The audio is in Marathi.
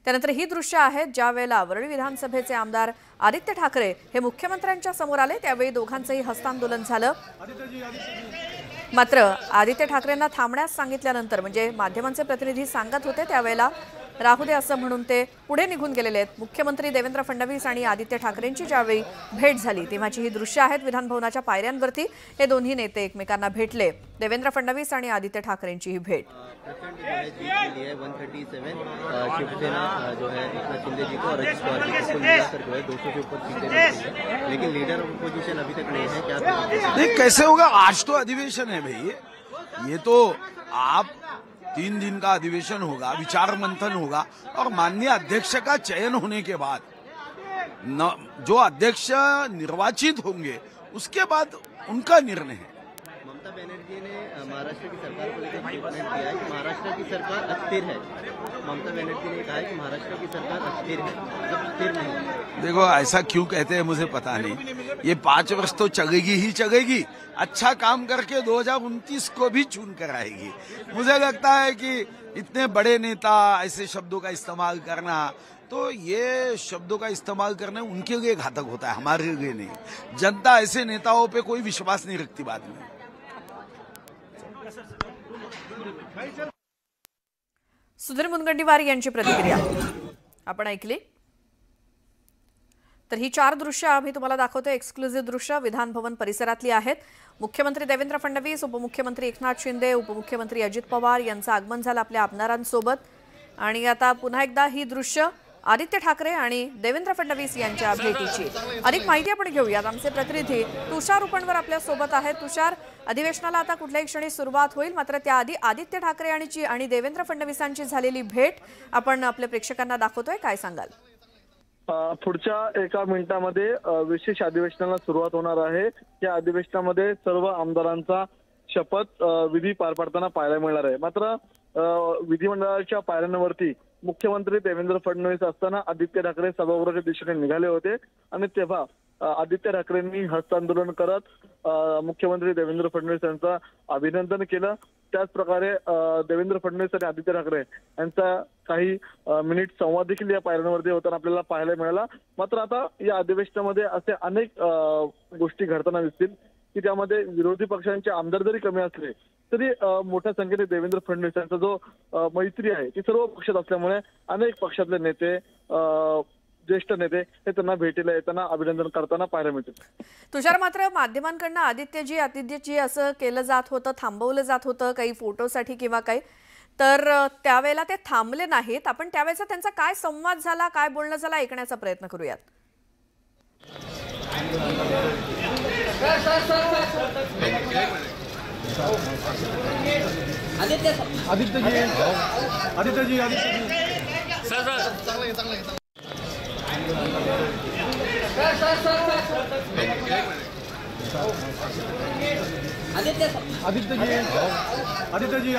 त्यानंतर ही दृश्य आहेत ज्या वेळेला वरळी विधानसभेचे आमदार आदित्य ठाकरे हे मुख्यमंत्र्यांच्या समोर आले त्यावेळी दोघांचेही हस्तांदोलन झालं। मात्र आदित्य ठाकरेंना थांबण्यास सांगितल्यानंतर म्हणजे माध्यमांचे प्रतिनिधी सांगत होते त्यावेळेला राहू दे असं म्हणून ते पुढे निघून गेलेले आहेत। मुख्यमंत्री देवेंद्र फडणवीस आणि आदित्य ठाकरेंची ज्यावेळी भेट झाली तेव्हाची ही दृश्य आहेत विधान भवनाच्या पायऱ्यांवरती हे दोन्ही नेते एकमेकांना भेटले। देवेंद्र फडणवीस आणि आदित्य ठाकरेंची ही भेट। लेकिन लीडर अपोजिशन अभी तक नहीं है, क्या नहीं कैसे होगा? आज तो अधिवेशन है भाई, ये तो आप 3 दिन का अधिवेशन होगा, विचार मंथन होगा और माननीय अध्यक्ष का चयन होने के बाद जो अध्यक्ष निर्वाचित होंगे उसके बाद उनका निर्णय है। ममता बनर्जी ने महाराष्ट्र की सरकार को लेकर स्टेटमेंट दिया है कि महाराष्ट्र की सरकार अस्थिर है। ममता बनर्जी ने कहा है कि महाराष्ट्र की सरकार अस्थिर है, मतलब स्थिर नहीं। देखो ऐसा क्यों कहते हैं मुझे पता नहीं, ये 5 वर्ष तो चलेगी ही चलेगी, अच्छा काम करके 2029 को भी चुन कर आएगी। मुझे लगता है कि इतने बड़े नेता ऐसे शब्दों का इस्तेमाल करना, तो ये शब्दों का इस्तेमाल करना उनके लिए घातक होता है, हमारे लिए नहीं। जनता ऐसे नेताओं पे कोई विश्वास नहीं रखती बाद में। सुधीर मुनगंटीवार यांची प्रतिक्रिया आपण ऐकली। तर ही 4 दृश्य आम्ही तुम्हाला दाखवतो, एक्सक्लुझिव्ह दृश्य विधान भवन परिसरातली आहेत। मुख्यमंत्री देवेंद्र फडणवीस, उपमुख्यमंत्री एकनाथ शिंदे, उपमुख्यमंत्री अजित पवार यांचं आगमन झालं आपल्या आमदारांसोबत। आणि आता पुन्हा एकदा ही दृश्य आदित्य ठाकरे आणि देवेंद्र फडणवीस यांच्या भेटीची। अधिक माहिती आपण घेऊयात, आमचे प्रतिनिधी तुषार उपणवर आपल्या सोबत आहेत। तुषार, अधिवेशनाला आता कुठल्याही क्षणी सुरुवात होईल, मात्र त्याआधी आदित्य ठाकरे आणि देवेंद्र फडणवीसांची झालेली भेट आपण आपल्या प्रेक्षकांना दाखवतोय, काय सांगाल? पुढच्या 1 मिनिटामध्ये विशेष अधिवेशनाला सुरुवात होणार आहे। या अधिवेशनामध्ये सर्व आमदारांचा शपथ विधी पार पाडताना पाहायला मिळणार आहे। मात्र विधिमंडळाच्या पायऱ्यांवरती मुख्यमंत्री देवेंद्र फडणवीस असताना आदित्य ठाकरे सभागृहाच्या दिशेने निघाले होते आणि तेव्हा आदित्य ठाकरेंनी हस्तांदोलन करत मुख्यमंत्री देवेंद्र फडणवीस यांचं अभिनंदन केलं। त्याच प्रकारे देवेंद्र फडणवीस आणि आदित्य ठाकरे यांचा काही मिनिट संवाद देखील या पायऱ्यांवरती होताना आपल्याला पाहायला मिळाला। मात्र आता या अधिवेशनामध्ये असे अनेक गोष्टी घडताना दिसतील की त्यामध्ये विरोधी पक्षांचे आमदार जरी कमी असले तरी मोठ्या संख्येने देवेंद्र फडणवीस यांचा जो मैत्री आहे ती सर्व पक्षात असल्यामुळे अनेक पक्षातले नेते, ज्येष्ठ नेते हे त्यांना भेटीला येताना अभिनंदन करताना पाहायला मिळतील। तुषार, मात्र माध्यमांकडून आदित्यजी असं केलं जात होतं, थांबवलं जात होतं काही फोटोसाठी किंवा काही, तर त्यावेळेला ते थांबले नाहीत। आपण त्यावेळेचा त्यांचा काय संवाद झाला, काय बोलणं झालं ऐकण्याचा प्रयत्न करूयात। आदित्यजी